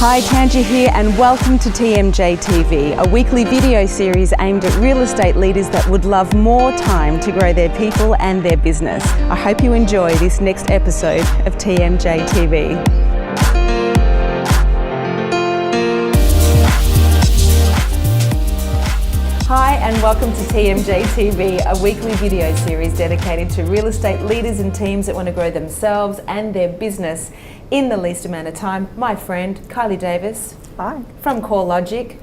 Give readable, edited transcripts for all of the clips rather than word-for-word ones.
Hi, Tanja here and welcome to TMJTV, a weekly video series aimed at real estate leaders that would love more time to grow their people and their business. I hope you enjoy this next episode of TMJTV. Hi and welcome to TMJTV, a weekly video series dedicated to real estate leaders and teams that want to grow themselves and their business in the least amount of time. My friend Kylie Davis. Hi. From CoreLogic,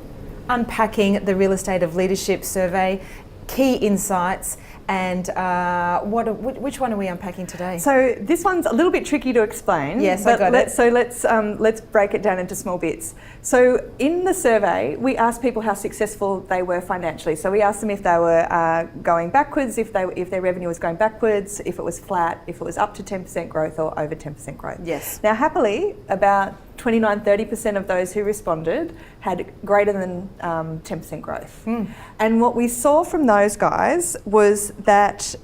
unpacking the Real Estate of Leadership survey, key insights, and which one are we unpacking today? So this one's a little bit tricky to explain. Yes, I got it. So let's break it down into small bits. So in the survey, we asked people how successful they were financially. So we asked them if they were going backwards, if their revenue was going backwards, if it was flat, if it was up to 10% growth or over 10% growth. Yes. Now, happily, about 29-30% of those who responded had greater than 10% growth. And what we saw from those guys was that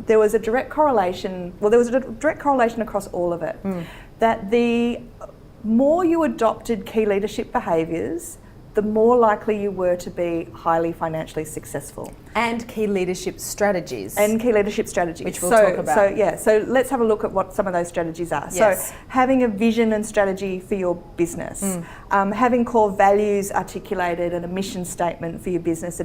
there was a direct correlation, across all of it, that the more you adopted key leadership behaviours, the more likely you were to be highly financially successful. And key leadership strategies. Which we'll talk about. So let's have a look at what some of those strategies are. Yes. So having a vision and strategy for your business, having core values articulated and a mission statement for your business so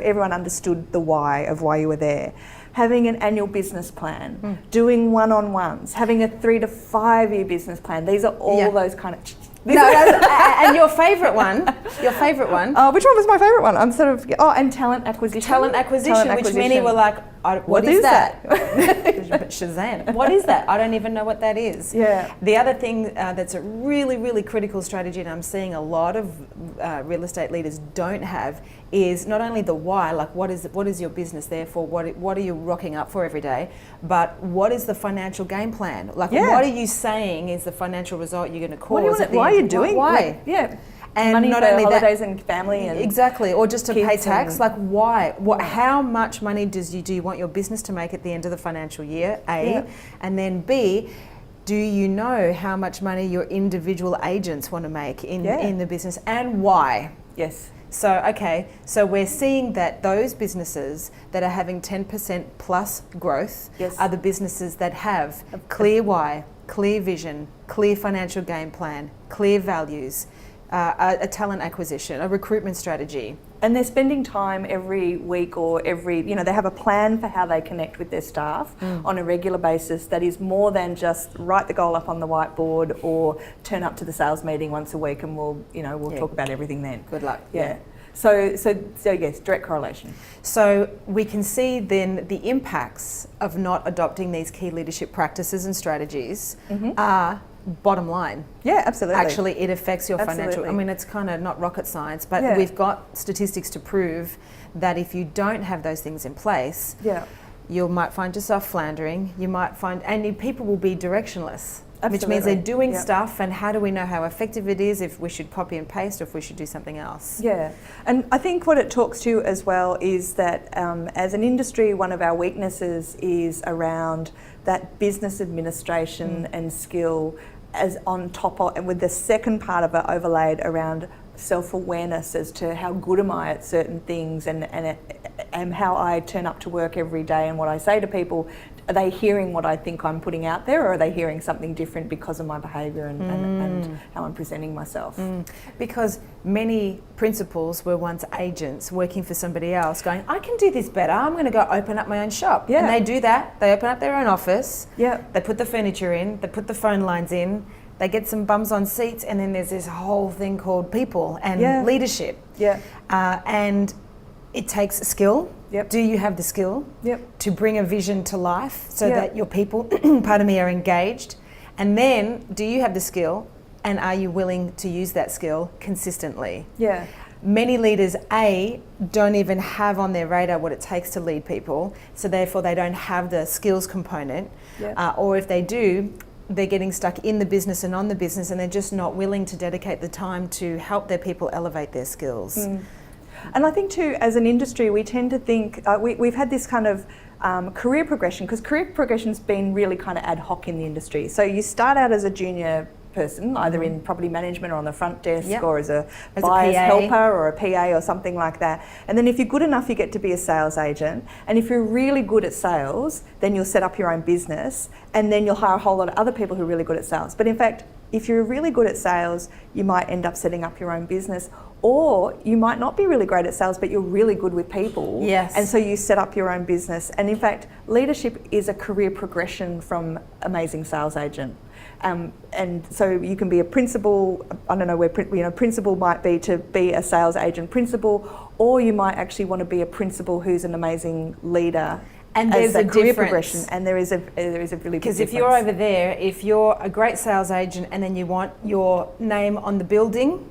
everyone understood the why of why you were there. Having an annual business plan, doing one-on-ones, having a 3 to 5 year business plan. These are all those kind of... And your favourite one? Which one was my favourite one? And talent acquisition. Talent acquisition, which many were like, what is that? Shazam. What is that? I don't even know what that is. Yeah. The other thing that's a really, really critical strategy, and I'm seeing a lot of real estate leaders don't have, is not only the why, like what is your business there for, what are you rocking up for every day, but what is the financial game plan? Like what are you saying is the financial result you're going to cause? Why are you doing? Why? And money not for only holidays that, and family and exactly, or just to pay tax. And like why? How much money do you want your business to make at the end of the financial year? And then B, do you know how much money your individual agents want to make in the business and why? Yes. So we're seeing that those businesses that are having 10% plus growth are the businesses that have clear why, clear vision, clear financial game plan, clear values, a talent acquisition, a recruitment strategy. And they're spending time every week or they have a plan for how they connect with their staff on a regular basis that is more than just write the goal up on the whiteboard or turn up to the sales meeting once a week and we'll talk about everything then. Good luck. Yeah. So yes, direct correlation. So we can see then the impacts of not adopting these key leadership practices and strategies are bottom line. Yeah, absolutely. Actually, it affects your financial... I mean, it's kind of not rocket science, but we've got statistics to prove that if you don't have those things in place, you might find yourself floundering, people will be directionless. Absolutely. Which means they're doing stuff, and how do we know how effective it is, if we should copy and paste or if we should do something else? Yeah, and I think what it talks to as well is that as an industry, one of our weaknesses is around that business administration and skill as on top of, and with the second part of it overlaid around self-awareness as to how good am I at certain things and how I turn up to work every day and what I say to people. Are they hearing what I think I'm putting out there, or are they hearing something different because of my behaviour and how I'm presenting myself? Because many principals were once agents working for somebody else going, I can do this better, I'm going to go open up my own shop. And they do that, they open up their own office, they put the furniture in, they put the phone lines in, they get some bums on seats, and then there's this whole thing called people and leadership. And it takes skill. Do you have the skill to bring a vision to life so that your people, are engaged? And then, do you have the skill, and are you willing to use that skill consistently? Many leaders, don't even have on their radar what it takes to lead people, so therefore they don't have the skills component. Or if they do, they're getting stuck in the business and on the business, and they're just not willing to dedicate the time to help their people elevate their skills. And I think too, as an industry, we tend to think, we've had this kind of career progression, because career progression's been really kind of ad hoc in the industry. So you start out as a junior person, either in property management or on the front desk or as a as buyer's a PA. helper or a PA or something like that. And then if you're good enough, you get to be a sales agent. And if you're really good at sales, then you'll set up your own business, and then you'll hire a whole lot of other people who are really good at sales. But in fact, if you're really good at sales, you might end up setting up your own business, or you might not be really great at sales, but you're really good with people. Yes. And so you set up your own business. And in fact, leadership is a career progression from amazing sales agent. And so you can be a principal, I don't know where, principal might be to be a sales agent principal, or you might actually want to be a principal who's an amazing leader. And there's a career difference. Progression, and there is a really big difference. Because if you're over there, if you're a great sales agent and then you want your name on the building,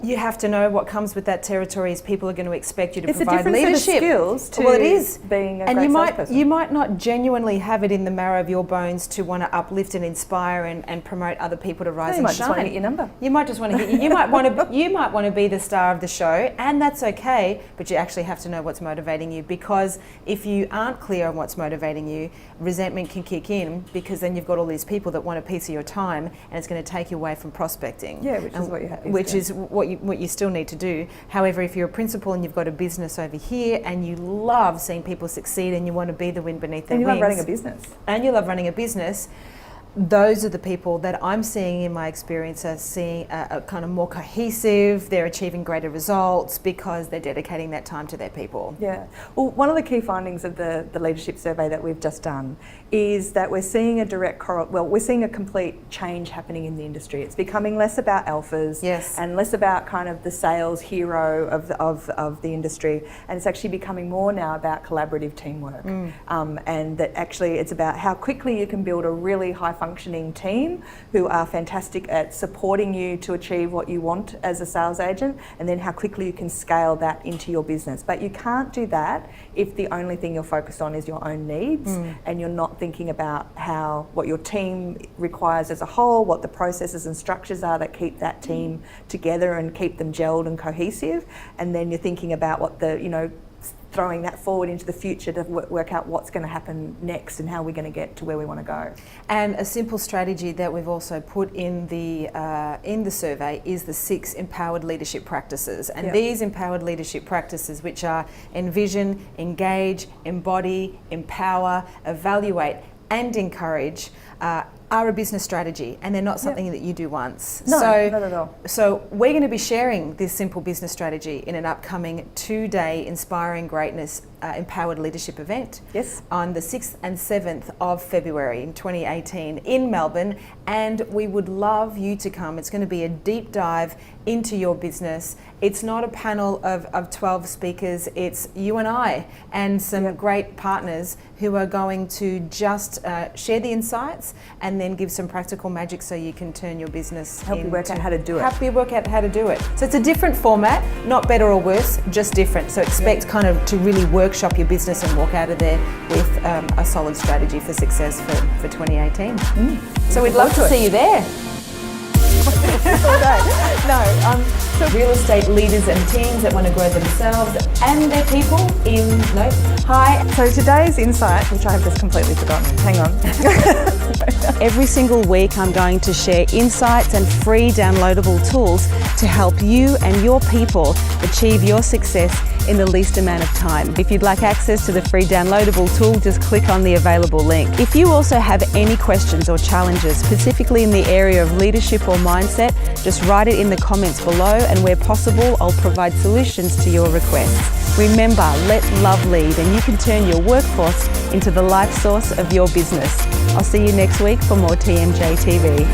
you have to know what comes with that territory is people are going to expect you to provide leadership. It's a different set of skills to well, it is. Being a and great salesperson. you might not genuinely have it in the marrow of your bones to want to uplift and inspire and promote other people to rise and shine. You might just want to get your number. You might just want to get. You might want to be the star of the show, and that's okay. But you actually have to know what's motivating you, because if you aren't clear on what's motivating you, resentment can kick in, because then you've got all these people that want a piece of your time, and it's going to take you away from prospecting. Yeah, which is what you have to do. Which is what you still need to do. However, if you're a principal and you've got a business over here and you love seeing people succeed and you want to be the wind beneath their wings. And you love running a business. And you love running a business. Those are the people that I'm seeing in my experience are seeing a kind of more cohesive, they're achieving greater results because they're dedicating that time to their people. Yeah. Well, one of the key findings of the leadership survey that we've just done is that we're seeing we're seeing a complete change happening in the industry. It's becoming less about alphas and less about kind of the sales hero of the industry, and it's actually becoming more now about collaborative teamwork. And that actually it's about how quickly you can build a really high functioning team who are fantastic at supporting you to achieve what you want as a sales agent, and then how quickly you can scale that into your business. But you can't do that if the only thing you're focused on is your own needs and you're not thinking about what your team requires as a whole, what the processes and structures are that keep that team together and keep them gelled and cohesive. And then you're thinking about what throwing that forward into the future to work out what's going to happen next and how we're going to get to where we want to go. And a simple strategy that we've also put in the survey is the 6 empowered leadership practices. And these empowered leadership practices, which are envision, engage, embody, empower, evaluate, and encourage, are a business strategy, and they're not something that you do once. No, not at all. So we're going to be sharing this simple business strategy in an upcoming 2-day Inspiring Greatness Empowered Leadership event on the 6th and 7th of February in 2018 in Melbourne, and we would love you to come. It's going to be a deep dive into your business. It's not a panel of 12 speakers, it's you and I and some great partners who are going to just share the insights and then give some practical magic so you can turn your business Help you work out how to do it. Help you work out how to do it. So it's a different format, not better or worse, just different. So expect kind of to really workshop your business and walk out of there with a solid strategy for success for 2018. So we'd love to see you there. So real estate leaders and teams that want to grow themselves and their people So today's insight, which I have just completely forgotten, hang on. Every single week I'm going to share insights and free downloadable tools to help you and your people achieve your success in the least amount of time. If you'd like access to the free downloadable tool, just click on the available link. If you also have any questions or challenges, specifically in the area of leadership or mindset, just write it in the comments below, and where possible, I'll provide solutions to your requests. Remember, let love lead, and you can turn your workforce into the life source of your business. I'll see you next week for more TMJTV.